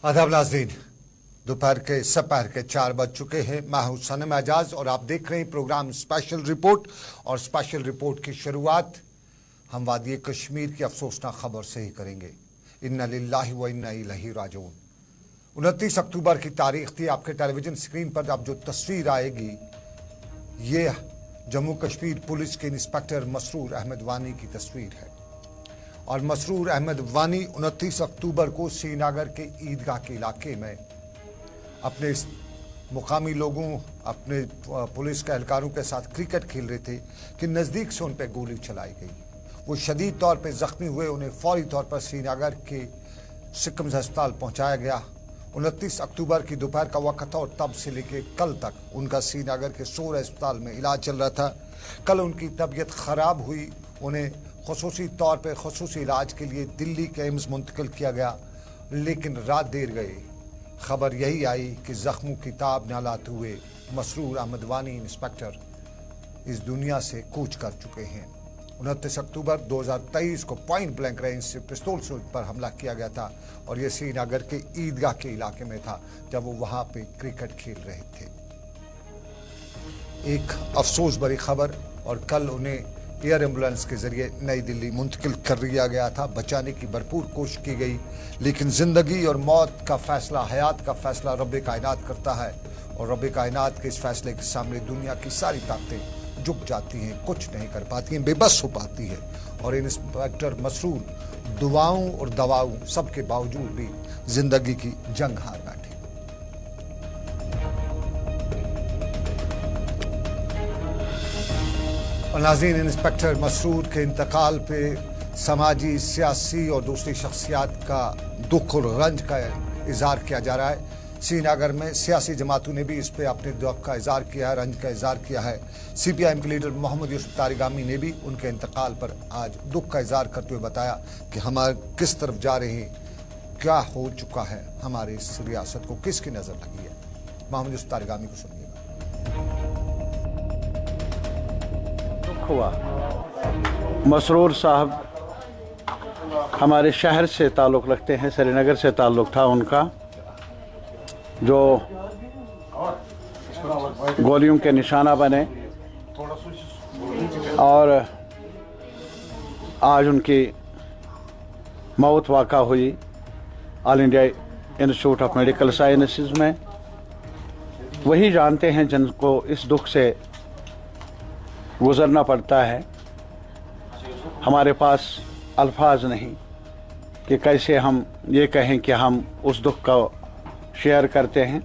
आदाब नाज़रीन, दोपहर के 4 बज चुके हैं। मैं हूं सनम एजाज और आप देख रहे हैं प्रोग्राम स्पेशल रिपोर्ट। और स्पेशल रिपोर्ट की शुरुआत हम वादी कश्मीर की अफसोसनाक खबर से ही करेंगे। इन्ना लिल्लाहि व इन्ना इलैहि राजिऊन। 29 अक्टूबर की तारीख थी। आपके टेलीविजन स्क्रीन पर अब जो तस्वीर आएगी ये जम्मू कश्मीर पुलिस के इंस्पेक्टर मसरूर अहमद वानी की तस्वीर है। और मसरूर अहमद वानी 29 अक्टूबर को श्रीनगर के ईदगाह के इलाके में अपने मुकामी लोगों, अपने पुलिस के एहलकारों के साथ क्रिकेट खेल रहे थे कि नज़दीक से उन पर गोली चलाई गई। वो शदीद तौर पे ज़ख्मी हुए। उन्हें फौरी तौर पर श्रीनगर के सिकम्स अस्पताल पहुंचाया गया। 29 अक्टूबर की दोपहर का वक्त था और तब से लेकर कल तक उनका श्रीनगर के सोर अस्पताल में इलाज चल रहा था। कल उनकी तबीयत ख़राब हुई। उन्हें खुसूसी तौर पर खुसूसी इलाज के लिए दिल्ली के एम्स मुंतकिल किया गया, लेकिन रात देर गए खबर यही आई कि ज़ख्मों की ताब न लाते हुए मसरूर अहमद वानी इंस्पेक्टर इस दुनिया से कूच कर चुके हैं। 29 अक्टूबर 2023 को पॉइंट ब्लैंक रेंज से पिस्तौल से उन पर हमला किया गया था और ये श्रीनगर के ईदगाह के इलाके में था जब वो वहाँ पे क्रिकेट खेल रहे थे। एक अफसोस भरी खबर। और कल उन्हें एयर एम्बुलेंस के जरिए नई दिल्ली मुंतकिल कर दिया गया था। बचाने की भरपूर कोशिश की गई, लेकिन ज़िंदगी और मौत का फैसला, हयात का फैसला रब कायनात करता है। और रब कायनात के इस फैसले के सामने दुनिया की सारी ताकतें झुक जाती हैं, कुछ नहीं कर पाती हैं, बेबस हो पाती है। और इंस्पेक्टर मसरूर दुआओं और दवाओं सबके बावजूद भी जिंदगी की जंग हार बैठे। और नाज़रीन, इंस्पेक्टर मसरूर के इंतकाल पे समाजी, सियासी और दूसरी शख्सियात का दुख और रंज का इजहार किया जा रहा है। श्रीनगर में सियासी जमातों ने भी इस पे अपने दुख का इजहार किया है, रंज का इजहार किया है। CPIM के लीडर मोहम्मद यूसुफ तारिगामी ने भी उनके इंतकाल पर आज दुख का इजहार करते हुए बताया कि हम किस तरफ जा रहे हैं, क्या हो चुका है, हमारी इस रियासत को किसकी नज़र लगी है। मोहम्मद यूसुफ तारिगामी को सुनिएगा। हुआ मसरूर साहब हमारे शहर से ताल्लुक़ रखते हैं, श्रीनगर से ताल्लुक़ था उनका, जो गोलियों के निशाना बने। और आज उनकी मौत वाक़ा हुई all India institute of medical sciences में। वही जानते हैं जिनको इस दुख से गुज़रना पड़ता है। हमारे पास अल्फाज नहीं कि कैसे हम ये कहें कि हम उस दुख का शेयर करते हैं।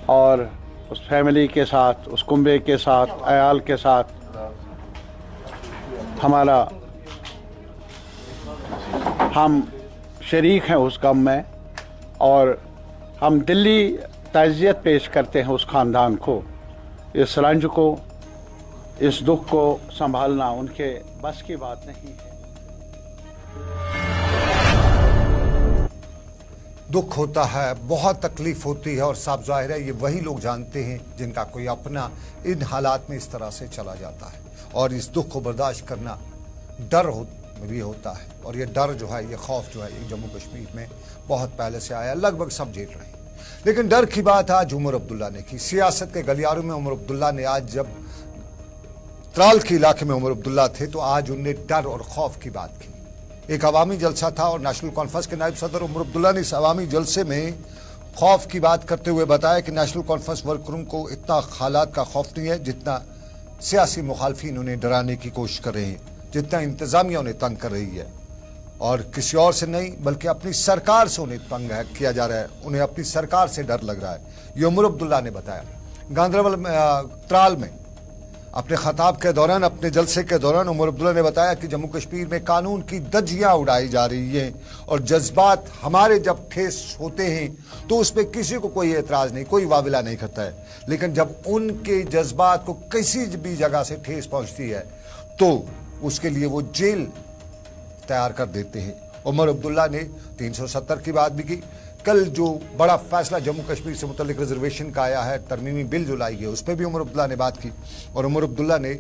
और उस फैमिली के साथ, उस कुंबे के साथ, अयाल के साथ हम शरीक हैं उस गम में। और हम दिल्ली ताज़ियत पेश करते हैं उस ख़ानदान को। इस रंज को, इस दुख को संभालना उनके बस की बात नहीं है। दुख होता है, बहुत तकलीफ होती है और साफ जाहिर है ये वही लोग जानते हैं जिनका कोई अपना इन हालात में इस तरह से चला जाता है। और इस दुख को बर्दाश्त करना डर भी होता है। और ये डर जो है, ये खौफ जो है, ये जम्मू कश्मीर में बहुत पहले से आया, लगभग सब झेल रहे हैं। लेकिन डर की बात आज उमर अब्दुल्ला ने की। सियासत के गलियारों में उमर अब्दुल्ला ने आज, जब त्राल के इलाके में उमर अब्दुल्ला थे, तो आज उनने डर और खौफ की बात की। एक अवामी जलसा था और नेशनल कॉन्फ्रेंस के नायब सदर उमर अब्दुल्ला ने इस अवामी जलसे में खौफ की बात करते हुए बताया कि नेशनल कॉन्फ्रेंस वर्करों को इतना हालात का खौफ नहीं है जितना सियासी मुखालफिन उन्हें डराने की कोशिश कर रहे हैं, जितना इंतजामिया उन्हें तंग कर रही है। और किसी और से नहीं बल्कि अपनी सरकार से उन्हें तंग किया जा रहा है, उन्हें अपनी सरकार से डर लग रहा है। ये उमर अब्दुल्ला ने बताया गांधरबल में, त्राल में अपने खताब के दौरान, अपने जलसे के दौरान उमर अब्दुल्ला ने बताया कि जम्मू कश्मीर में कानून की धज्जियां उड़ाई जा रही हैं और जज्बात हमारे जब ठेस होते हैं तो उस पर किसी को कोई एतराज़ नहीं, कोई वाविला नहीं करता है। लेकिन जब उनके जज्बात को किसी भी जगह से ठेस पहुंचती है तो उसके लिए वो जेल तैयार कर देते हैं। उमर अब्दुल्ला ने 370 की बात भी की। कल जो बड़ा फैसला जम्मू कश्मीर से मुतल्लिक रिजर्वेशन का आया है, तरमीमी बिल जो लाई है, उस पर भी उमर अब्दुल्ला ने बात की। और उमर अब्दुल्ला ने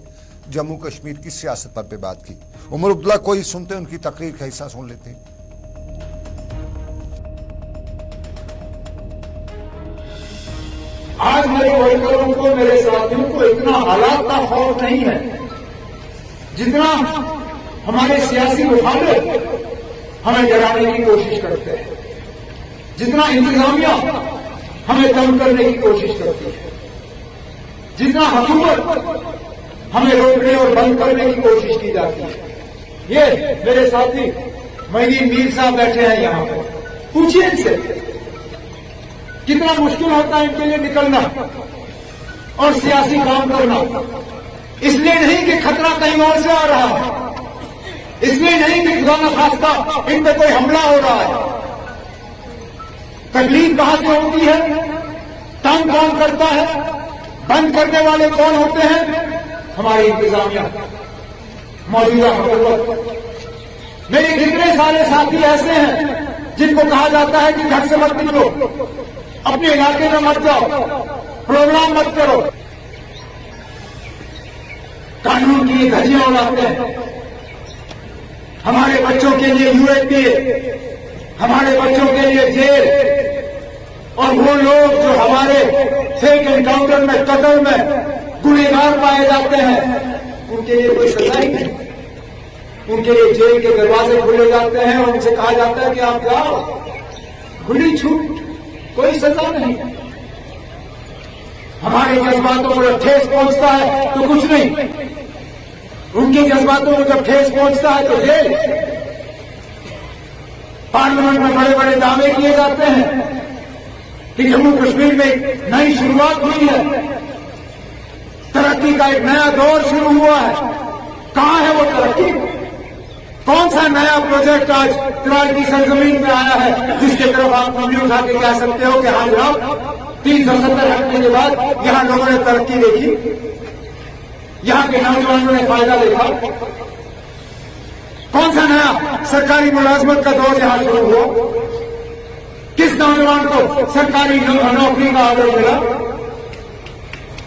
जम्मू कश्मीर की सियासत पर बात की। उमर अब्दुल्ला को ही सुनते, उनकी तकरीर का हिस्सा सुन लेते हैं। आज मेरे वर्करों को, मेरे साथियों को इतना हालात का खौफ नहीं है जितना हमारे सियासी मुखालिफ हमें डराने की कोशिश करते हैं, जितना इंतजामिया हमें कम करने की कोशिश करती है, जितना हुकूमत हमें रोकने और बंद करने की कोशिश की जाती है। ये मेरे साथी मोइनुद्दीन मीर साहब बैठे हैं यहां पर, पूछिए इनसे कितना मुश्किल होता है इनके लिए निकलना और सियासी काम करना। इसलिए नहीं कि खतरा कहीं और से आ रहा है, इसलिए नहीं कि खुदा न खास्ता इन पे कोई हमला हो रहा है। तकलीफ कहां से होती है, तंग कौन करता है, बंद करने वाले कौन होते हैं? हमारी इंतजामिया, मौजूदा हुकूमत। मेरे कितने सारे साथी ऐसे हैं जिनको कहा जाता है कि घर से मत निकलो, अपने इलाके में मत जाओ, प्रोग्राम मत करो, कानून की धज्जियां उड़ाते हैं। हमारे बच्चों के लिए यूएपीए, हमारे बच्चों के लिए जेल, और वो लोग जो हमारे फेक एनकाउंटर में, कत्ल में गुनहगार पाए जाते हैं, उनके लिए कोई सजा ही नहीं। उनके लिए जेल के दरवाजे खोले जाते हैं और उनसे कहा जाता है कि आप जाओ, खुली छूट, कोई सजा नहीं। हमारे जज्बातों को जब ठेस पहुंचता है तो कुछ नहीं, उनके जज्बातों को जब ठेस पहुंचता है तो जेल। पार्लियामेंट में बड़े बड़े दावे किए जाते हैं कि जम्मू कश्मीर में एक नई शुरुआत हुई है, तरक्की का एक नया दौर शुरू हुआ है। कहां है वो तरक्की? कौन सा नया प्रोजेक्ट आज त्राल की सरजमीन में आया है जिसके तरफ आप उंगली उठा के कह सकते हो कि हाँ जनाब 370 हटने के बाद यहां लोगों ने तरक्की देखी, यहां के नौजवानों ने फायदा देखा? कौन सा नया सरकारी मुलाजमत का दौर यहां शुरू हुआ? किस नौजवान को सरकारी नौकरी का ऑर्डर मिला?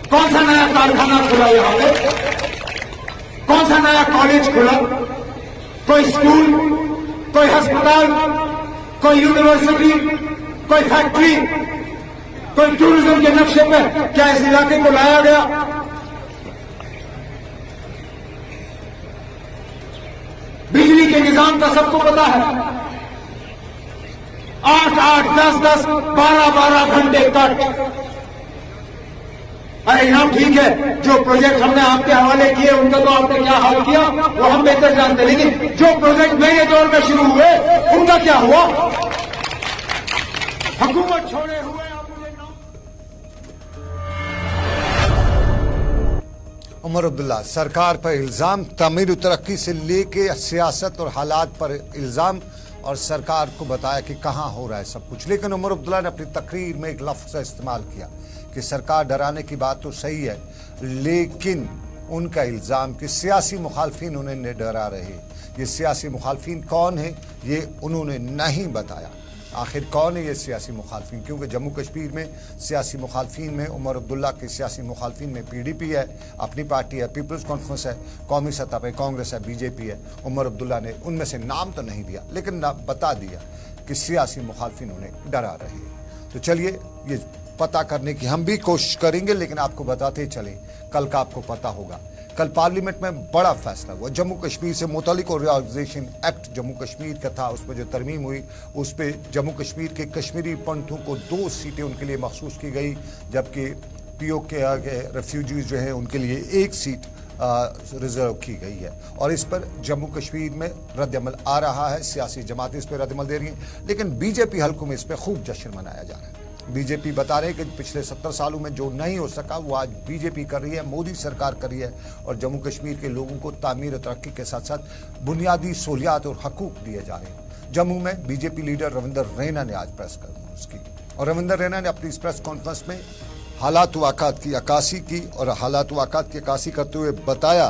कौन सा नया कारखाना खुला यहां पे? कौन सा नया कॉलेज खुला? कोई स्कूल, कोई अस्पताल, कोई यूनिवर्सिटी, कोई फैक्ट्री, कोई टूरिज्म के नक्शे पर क्या इस इलाके को लाया गया? बिजली के निजाम का सबको पता है, 8-8, 10-10, 12-12 घंटे कट। अरे यहाँ ठीक है, जो प्रोजेक्ट हमने आपके हवाले किए उनका तो आपने क्या हाल किया वो हम बेहतर जानते, लेकिन जो प्रोजेक्ट नए दौर में शुरू हुए उनका क्या हुआ? हुकूमत छोड़े हुए आप मुझे उमर अब्दुल्ला, सरकार पर इल्जाम, तमीर तरक्की से लेके सियासत और हालात पर इल्जाम, और सरकार को बताया कि कहां हो रहा है सब कुछ। लेकिन उमर अब्दुल्ला ने अपनी तकरीर में एक लफ्ज़ इस्तेमाल किया कि सरकार डराने की बात तो सही है, लेकिन उनका इल्ज़ाम कि सियासी मुखालफिन उन्हें डरा रहे। ये सियासी मुखालफिन कौन है ये उन्होंने नहीं बताया। आखिर कौन है ये सियासी मुखालफिन? क्योंकि जम्मू कश्मीर में सियासी मुखालफिन में उमर अब्दुल्ला के सियासी मुखालफिन में PDP है, अपनी पार्टी है, पीपल्स कॉन्फ्रेंस है, कौमी सतह पर कांग्रेस है, BJP है। उमर अब्दुल्ला ने उनमें से नाम तो नहीं दिया लेकिन बता दिया कि सियासी मुखालफिन उन्हें डरा रहे हैं। तो चलिए ये पता करने की हम भी कोशिश करेंगे, लेकिन आपको बताते चलें कल का आपको पता होगा, कल पार्लियामेंट में बड़ा फैसला हुआ। जम्मू कश्मीर से मुतालिक ऑर्गेनाइजेशन एक्ट जम्मू कश्मीर का था, उस पर जो तरमीम हुई उस पर जम्मू कश्मीर के कश्मीरी पंथों को 2 सीटें उनके लिए मखसूस की गई, जबकि PO के आगे रेफ्यूजीज जो हैं उनके लिए 1 सीट रिजर्व की गई है। और इस पर जम्मू कश्मीर में रद्दअमल आ रहा है, सियासी जमातें इस पर रद्दअमल दे रही हैं, लेकिन BJP हल्कों में इस पर खूब जश्न मनाया जा रहा है। BJP बता रहे हैं कि पिछले 70 सालों में जो नहीं हो सका वो आज BJP कर रही है, मोदी सरकार कर रही है, और जम्मू कश्मीर के लोगों को तामीर तरक्की के साथ साथ बुनियादी सहूलियात और हकूक दिए जा रहे हैं। जम्मू में BJP लीडर रविंदर रैना ने आज प्रेस कॉन्फ्रेंस की, और रविंदर रैना ने अपनी इस प्रेस कॉन्फ्रेंस में हालात वाक़ात की अक्कासी की, और हालात वाक़ात की अक्कासी करते हुए बताया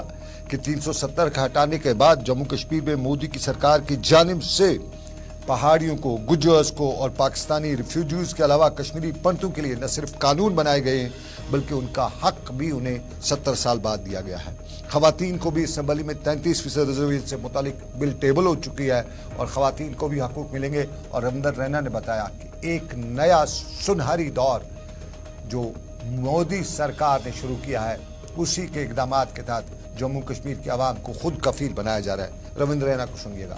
कि 370 का हटाने के बाद जम्मू कश्मीर में मोदी की सरकार की जानिब से पहाड़ियों को, गुजर्स को और पाकिस्तानी रिफ्यूजीज के अलावा कश्मीरी पंथों के लिए न सिर्फ कानून बनाए गए हैं बल्कि उनका हक भी उन्हें 70 साल बाद दिया गया है। खवातीन को भी असम्बली में 33% रिजर्वेशन से मुतालिक बिल टेबल हो चुकी है और खवातीन को भी हकूक मिलेंगे। और रविंदर रैना ने बताया कि एक नया सुनहरी दौर जो मोदी सरकार ने शुरू किया है, उसी के इकदामात के तहत जम्मू कश्मीर की आवाम को खुद कफील बनाया जा रहा है। रविंद्र रैना को सुनिएगा।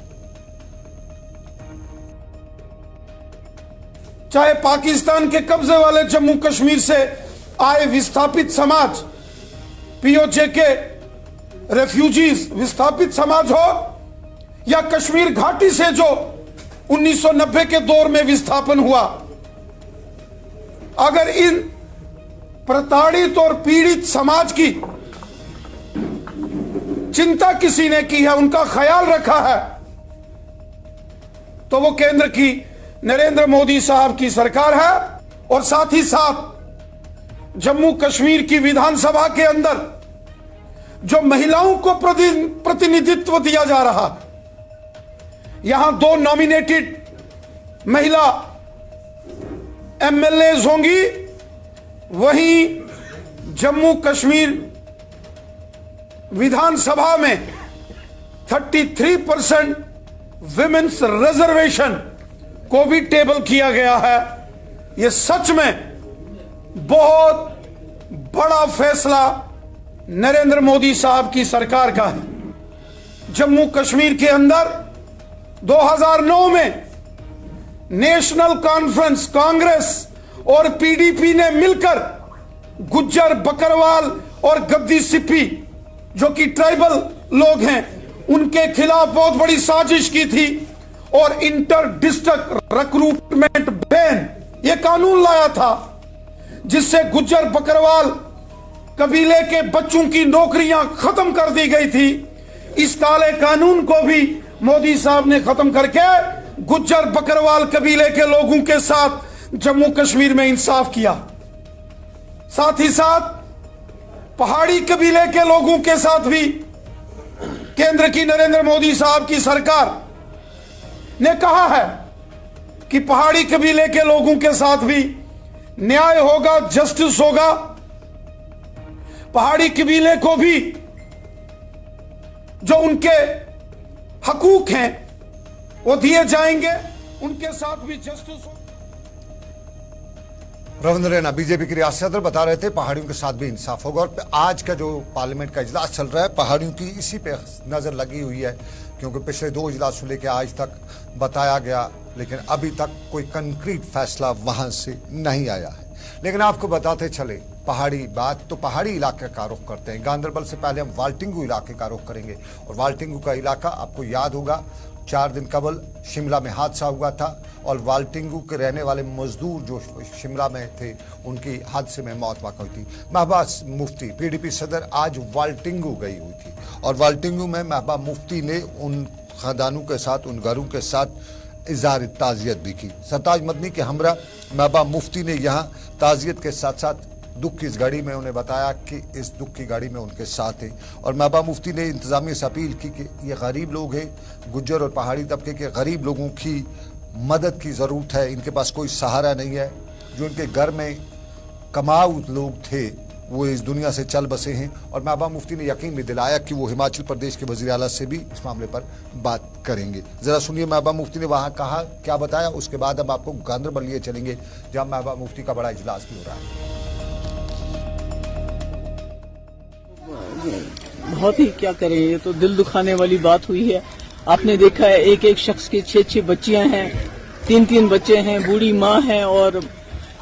चाहे पाकिस्तान के कब्जे वाले जम्मू कश्मीर से आए विस्थापित समाज, पीओजे के रेफ्यूजीज विस्थापित समाज हो, या कश्मीर घाटी से जो 1990 के दौर में विस्थापन हुआ, अगर इन प्रताड़ित और पीड़ित समाज की चिंता किसी ने की है, उनका ख्याल रखा है, तो वो केंद्र की नरेंद्र मोदी साहब की सरकार है। और साथ ही साथ जम्मू कश्मीर की विधानसभा के अंदर जो महिलाओं को प्रतिनिधित्व दिया जा रहा, यहां 2 नॉमिनेटेड महिला एमएलएज होंगी, वहीं जम्मू कश्मीर विधानसभा में 33% विमेन्स रिजर्वेशन को भी टेबल किया गया है। यह सच में बहुत बड़ा फैसला नरेंद्र मोदी साहब की सरकार का है। जम्मू कश्मीर के अंदर 2009 में नेशनल कॉन्फ्रेंस, कांग्रेस और पीडीपी ने मिलकर गुज्जर, बकरवाल और गद्दी सिप्पी, जो कि ट्राइबल लोग हैं, उनके खिलाफ बहुत बड़ी साजिश की थी और इंटर डिस्ट्रिक्ट रिक्रूटमेंट बैन, यह कानून लाया था, जिससे गुज्जर बकरवाल कबीले के बच्चों की नौकरियां खत्म कर दी गई थी। इस काले कानून को भी मोदी साहब ने खत्म करके गुज्जर बकरवाल कबीले के लोगों के साथ जम्मू कश्मीर में इंसाफ किया। साथ ही साथ पहाड़ी कबीले के लोगों के साथ भी केंद्र की नरेंद्र मोदी साहब की सरकार ने कहा है कि पहाड़ी कबीले के लोगों के साथ भी न्याय होगा, जस्टिस होगा। पहाड़ी कबीले को भी जो उनके हकूक हैं वो दिए जाएंगे, उनके साथ भी जस्टिस होगा। रविंद्र रैना बीजेपी के रियासती सदर बता रहे थे पहाड़ियों के साथ भी इंसाफ होगा। और आज का जो पार्लियामेंट का इजलास चल रहा है, पहाड़ियों की इसी पे नजर लगी हुई है, क्योंकि पिछले 2 इजलास से लेकर आज तक बताया गया, लेकिन अभी तक कोई कंक्रीट फैसला वहां से नहीं आया है। लेकिन आपको बताते चले, पहाड़ी बात तो पहाड़ी इलाके का रुख करते हैं। गांदरबल से पहले हम वाल्टिंगू इलाके का रुख करेंगे। और वाल्टिंगू का इलाका आपको याद होगा, 4 दिन कबल शिमला में हादसा हुआ था और वाल्टिंगू के रहने वाले मजदूर जो शिमला में थे, उनकी हादसे में मौत वाक़ हुई थी। महबूबा मुफ्ती पीडीपी सदर आज वाल्टिंगू गई हुई थी और वाल्टिंगू में महबूबा मुफ्ती ने उन खानदानों के साथ, उन घरों के साथ इज़हार ताज़ियत भी की। सरताज मदनी के हमरा महबूबा मुफ्ती ने यहाँ ताज़ियत के साथ साथ दुख की इस घड़ी में उन्हें बताया कि इस दुख की घड़ी में उनके साथ है। और महबूबा मुफ्ती ने इंतज़ामिया से अपील की कि ये गरीब लोग हैं, गुज्जर और पहाड़ी तबके के गरीब लोगों की मदद की ज़रूरत है, इनके पास कोई सहारा नहीं है। जो इनके घर में कमाऊ लोग थे वो इस दुनिया से चल बसे हैं। और महबूबा मुफ्ती ने यकीन भी दिलाया कि वो हिमाचल प्रदेश के वज़ीर आला से भी इस मामले पर बात करेंगे। ज़रा सुनिए महबूबा मुफ्ती ने वहाँ कहा, क्या बताया, उसके बाद हम आपको गांदरबल लिए चलेंगे जहाँ महबूबा मुफ्ती का बड़ा इजलास भी हो रहा है। बहुत ही क्या करें, ये तो दिल दुखाने वाली बात हुई है। आपने देखा है एक एक शख्स के 6-6 बच्चियां हैं, 3-3 बच्चे हैं, बूढ़ी माँ है और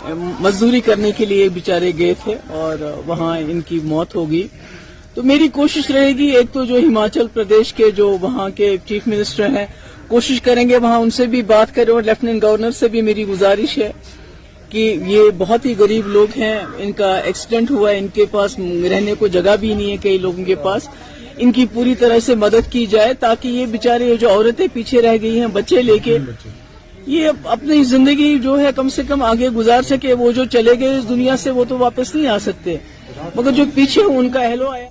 मजदूरी करने के लिए बेचारे गए थे और वहाँ इनकी मौत होगी। तो मेरी कोशिश रहेगी, एक तो जो हिमाचल प्रदेश के जो वहाँ के चीफ मिनिस्टर हैं, कोशिश करेंगे वहाँ उनसे भी बात करें और लेफ्टिनेंट गवर्नर से भी मेरी गुजारिश है कि ये बहुत ही गरीब लोग हैं, इनका एक्सीडेंट हुआ है, इनके पास रहने को जगह भी नहीं है कई लोगों के पास, इनकी पूरी तरह से मदद की जाए ताकि ये बेचारे जो औरतें पीछे रह गई हैं बच्चे लेके, ये अपनी जिंदगी जो है कम से कम आगे गुजार सके। वो जो चले गए इस दुनिया से वो तो वापस नहीं आ सकते, मगर जो पीछे उनका हेलो आया।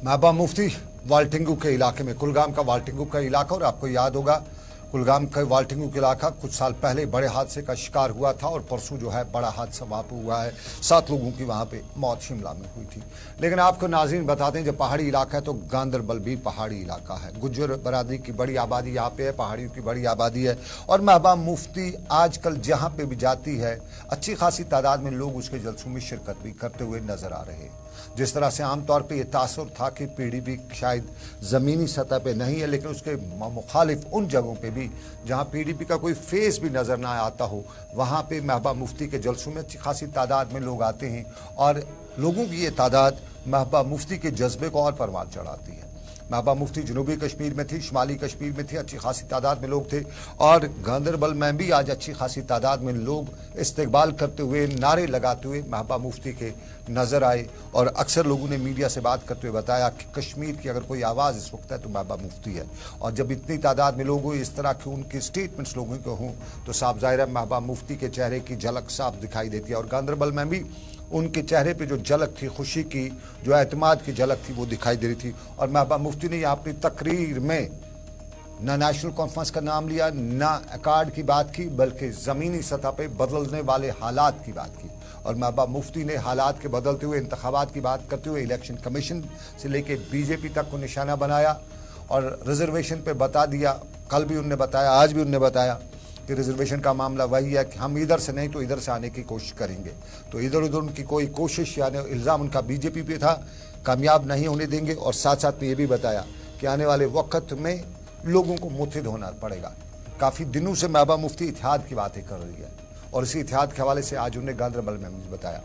महबूबा मुफ्ती वाल्टिंगू के इलाके में, कुलगाम का वाल्टिंगू का इलाका, और आपको याद होगा कुलगाम का वाल्टिंगू का इलाका कुछ साल पहले बड़े हादसे का शिकार हुआ था और परसों जो है बड़ा हादसा वहाँ पे हुआ है। 7 लोगों की वहाँ पे मौत शिमला में हुई थी। लेकिन आपको नाज़रीन बताते हैं, जब पहाड़ी इलाका है तो गांदरबल भी पहाड़ी इलाका है। गुज्जर बरादरी की बड़ी आबादी यहाँ पे है, पहाड़ियों की बड़ी आबादी है। और महबूबा मुफ्ती आजकल जहाँ पे भी जाती है अच्छी खासी तादाद में लोग उसके जलसों में शिरकत भी करते हुए नजर आ रहे हैं। जिस तरह से आमतौर पे ये तासुर था कि पीडीपी शायद ज़मीनी सतह पे नहीं है, लेकिन उसके मुखालिफ उन जगहों पे भी जहाँ पीडीपी का कोई फेस भी नज़र ना आता हो, वहाँ पे महबूबा मुफ्ती के जलसों में अच्छी खासी तादाद में लोग आते हैं। और लोगों की ये तादाद महबूबा मुफ्ती के जज्बे को और परवान चढ़ाती है। महबूबा मुफ्ती जनूबी कश्मीर में थी, शुमाली कश्मीर में थी, अच्छी खासी तादाद में लोग थे। और गांदरबल में भी आज अच्छी खासी तादाद में लोग इस्तकबाल करते हुए, नारे लगाते हुए महबूबा मुफ्ती के नज़र आए। और अक्सर लोगों ने मीडिया से बात करते हुए बताया कि कश्मीर की अगर कोई आवाज़ इस वक्त है तो महबूबा मुफ्ती है। और जब इतनी तादाद में लोग हो, इस तरह के उनके स्टेटमेंट्स लोगों के हों, तो साफ ज़ाहिर है महबूबा मुफ्ती के चेहरे की झलक साफ दिखाई देती है। और गांदरबल में भी उनके चेहरे पे जो झलक थी, खुशी की, जो एतमाद की झलक थी, वो दिखाई दे रही थी। और महबूबा मुफ्ती ने यहाँ अपनी तकरीर में ना नेशनल कॉन्फ्रेंस का नाम लिया, ना अकार्ड की बात की, बल्कि ज़मीनी सतह पे बदलने वाले हालात की बात की। और महबूबा मुफ्ती ने हालात के बदलते हुए इंतखाबात की बात करते हुए इलेक्शन कमीशन से लेके बीजेपी तक को निशाना बनाया और रिजर्वेशन पे बता दिया। कल भी उनने बताया, आज भी उनने बताया कि रिजर्वेशन का मामला वही है कि हम इधर से नहीं तो इधर से आने की कोशिश करेंगे। तो इधर उधर उनकी कोई कोशिश यानी इल्ज़ाम उनका बीजेपी पे था, कामयाब नहीं होने देंगे। और साथ साथ में ये भी बताया कि आने वाले वक्त में लोगों को मुत्तहिद होना पड़ेगा। काफ़ी दिनों से महबूबा मुफ्ती इत्तेहाद की बातें कर रही है और इसी इत्तेहाद के हवाले से आज उन्हें गांदरबल में बताया।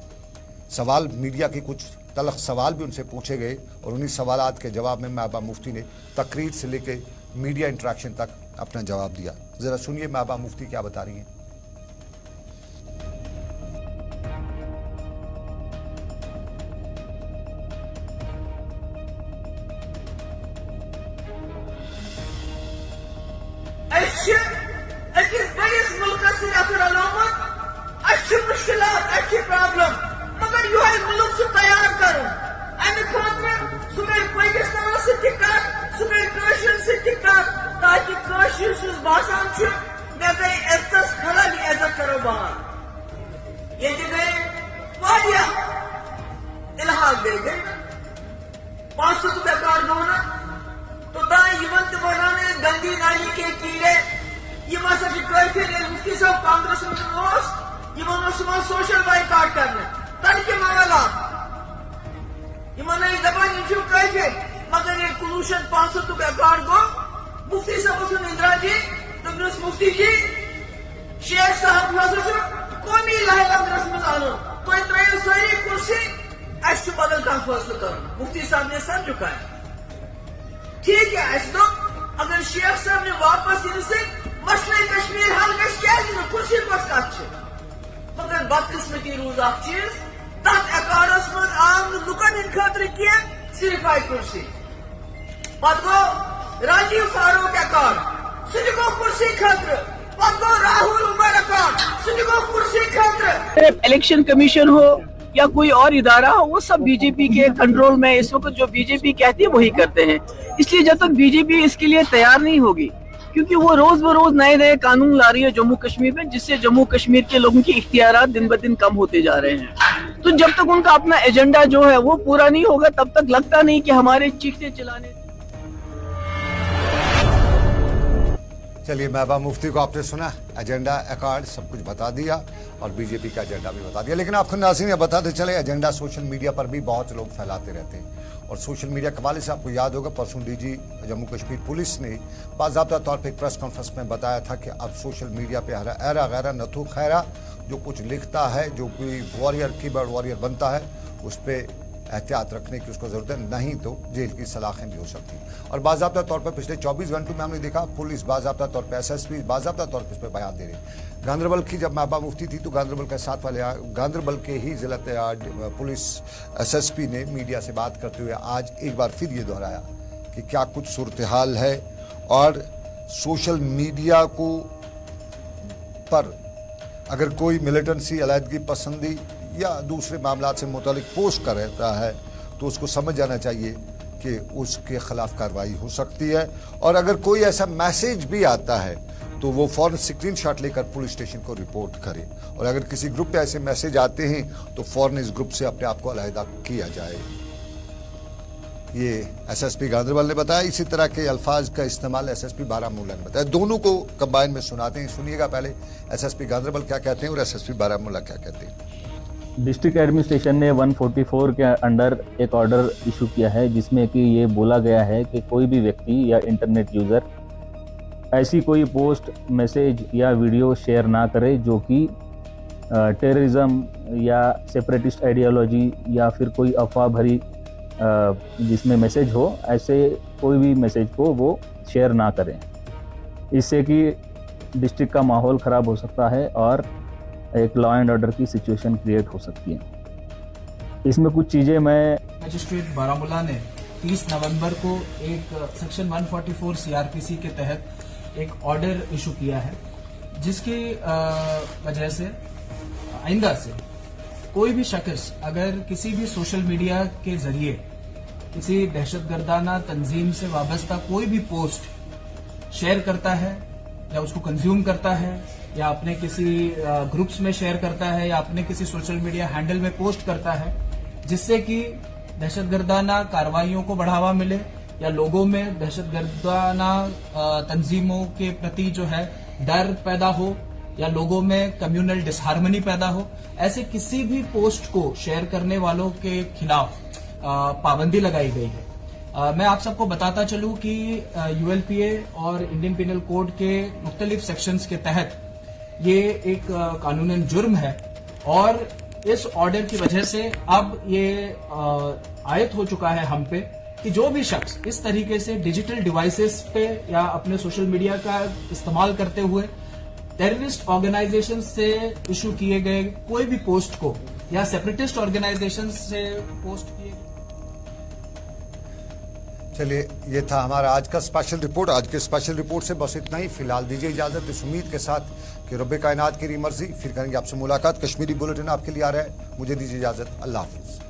सवाल मीडिया के कुछ तलख सवाल भी उनसे पूछे गए और उन्हीं सवालात के जवाब में महबूबा मुफ्ती ने तकरीर से लेके मीडिया इंटरेक्शन तक अपना जवाब दिया। जरा सुनिए महबूबा मुफ्ती क्या बता रही हैं। मुश्किलात अच्छी प्रॉब्लम मगर यह मुल्क से तैयार करो अमे खातर सुमेर पाकिस्तान से टिकट सुमेर कश्मीर से टिकट ताकि कश्मीर से भाषण मे गई इज्जत खलल इज्जत करो बाहर ये गए वारिया इलाहा गई 500 रुपये कार्ड होना तो दान बनाने गंदी नाली के कीड़े ये मुफ्ती साहब कांग्रेस में सोशल बाइकाट करने तड़के मामला दपान मगर ये कुलूशन 500 रुपये कार्ड गो मुफ्ती साहब इंदिरा जी दोस मुफ्ती जी शेख साहब कौमी लहर अंदरस में आनो तो त्रो सारी कुर्सी अस बदल कह फैसला कर। मुफ्ती साहब ने सर झुकाया, ठीक है अस दो अगर शेख साहब ने वापस इन से मसले कश्मीर हल गई कुर्सी कस कत मगर बदकिस्मती रूज अ चीज तथ अकार्डस मज आम लुकन इन खातर कह सिर्फ आई कुर्सी पत गो राजीव फारूक अकार्ड सह गो कुर्सी खातर पत गो राहुल उमर अकार्ड सह गो कुर्सी खातर। इलेक्शन कमीशन हो या कोई और इदारा हो, वो सब बीजेपी के कंट्रोल में इस वक्त जो बीजेपी कहती है वही करते हैं। इसलिए जब तक बीजेपी इसके लिए तैयार नहीं होगी, क्योंकि वो रोज बरोज नए नए कानून ला रही है जम्मू कश्मीर में, जिससे जम्मू कश्मीर के लोगों की इख्तियारात दिन ब दिन कम होते जा रहे हैं। तो जब तक उनका अपना एजेंडा जो है वो पूरा नहीं होगा, तब तक लगता नहीं कि हमारे चीखते चिल्लाने। चलिए महबूबा मुफ्ती को आपने सुना, एजेंडा अकार्ड सब कुछ बता दिया और बीजेपी का एजेंडा भी बता दिया। लेकिन आपको नाज़रीन बताते चले, एजेंडा सोशल मीडिया पर भी बहुत से लोग फैलाते रहते हैं। और सोशल मीडिया के हवाले से आपको याद होगा परसों डीजी जम्मू कश्मीर पुलिस ने बाज़ाब्ता तौर पर एक प्रेस कॉन्फ्रेंस में बताया था कि अब सोशल मीडिया पे ऐरा गैरा नथु खैरा जो कुछ लिखता है, जो कोई वॉरियर कीबोर्ड वॉरियर बनता है, उस पर एहतियात रखने की उसको ज़रूरत है, नहीं तो जेल की सलाखें भी हो सकती हैं। और बाज़ाब्ता तौर पर पिछले 24 घंटों में हमने देखा पुलिस बाज़ाब्ता तौर पर SSP बाज़ाब्ता तौर पर इस पर बयान दे रही। गांदरबल की जब महबूबा मुफ्ती थी तो गांदरबल के साथ वाले गांदरबल के ही ज़िला पुलिस SSP ने मीडिया से बात करते हुए आज एक बार फिर ये दोहराया कि क्या कुछ सूरत हाल है और सोशल मीडिया को पर अगर कोई मिलिटेंसी, अलहदगी पसंदी या दूसरे मामला से मुतालिक पोस्ट कर रहता है तो उसको समझ जाना चाहिए कि उसके खिलाफ कार्रवाई हो सकती है। और अगर कोई ऐसा मैसेज भी आता है तो वो फौरन स्क्रीनशॉट लेकर पुलिस स्टेशन को रिपोर्ट करे, और अगर किसी ग्रुप पे ऐसे मैसेज आते हैं तो फौरन इस ग्रुप से अपने आप को अलहदा किया जाए। ये एसएसपी गांधरबल ने बताया। इसी तरह के अल्फाज का इस्तेमाल एसएसपी बारामूला ने बताया। दोनों को कंबाइन में सुनाते हैं, सुनिएगा पहले एसएसपी गांधरबल क्या कहते हैं और एसएसपी बारामूला क्या कहते हैं। डिस्ट्रिक्ट एडमिनिस्ट्रेशन ने 144 के अंडर एक ऑर्डर इशू किया है, जिसमें कि ये बोला गया है कि कोई भी व्यक्ति या इंटरनेट यूज़र ऐसी कोई पोस्ट, मैसेज या वीडियो शेयर ना करे जो कि टेररिज्म या सेपरेटिस्ट आइडियोलॉजी या फिर कोई अफवाह भरी जिसमें मैसेज हो, ऐसे कोई भी मैसेज को वो शेयर ना करें। इससे कि डिस्ट्रिक्ट का माहौल ख़राब हो सकता है और एक लॉ एंड ऑर्डर की सिचुएशन क्रिएट हो सकती है। इसमें कुछ चीज़ें मैं मजिस्ट्रेट बारामूला ने 30 नवंबर को एक सेक्शन 144 सीआरपीसी के तहत एक ऑर्डर इशू किया है, जिसकी वजह से आइंदा से कोई भी शख्स अगर किसी भी सोशल मीडिया के जरिए किसी दहशतगर्दाना तंजीम से वाबस्ता कोई भी पोस्ट शेयर करता है या उसको कंज्यूम करता है या अपने किसी ग्रुप्स में शेयर करता है या अपने किसी सोशल मीडिया हैंडल में पोस्ट करता है, जिससे कि दहशतगर्दाना कार्रवाइयों को बढ़ावा मिले या लोगों में दहशतगर्दाना तंजीमों के प्रति जो है डर पैदा हो या लोगों में कम्युनल डिसहार्मनी पैदा हो, ऐसे किसी भी पोस्ट को शेयर करने वालों के खिलाफ पाबंदी लगाई गई है। मैं आप सबको बताता चलूं कि यूएलपीए और इंडियन पिनल कोड के मुख्तलिफ सेक्शंस के तहत ये एक कानूनन जुर्म है, और इस ऑर्डर की वजह से अब ये आयत हो चुका है हम पे कि जो भी शख्स इस तरीके से डिजिटल डिवाइसेस पे या अपने सोशल मीडिया का इस्तेमाल करते हुए टेररिस्ट ऑर्गेनाइजेशन से इशू किए गए कोई भी पोस्ट को या सेपरेटिस्ट ऑर्गेनाइजेशन से पोस्ट किए गए। चलिए, ये था हमारा आज का स्पेशल रिपोर्ट। आज के स्पेशल रिपोर्ट से बस इतना ही। फिलहाल दीजिए इजाजत इस उम्मीद के साथ कि रब्बे कायनात की मर्जी। फिर करेंगे आपसे मुलाकात। कश्मीरी बुलेटिन आपके लिए आ रहा है। मुझे दीजिए इजाजत। अल्लाह हाफिज।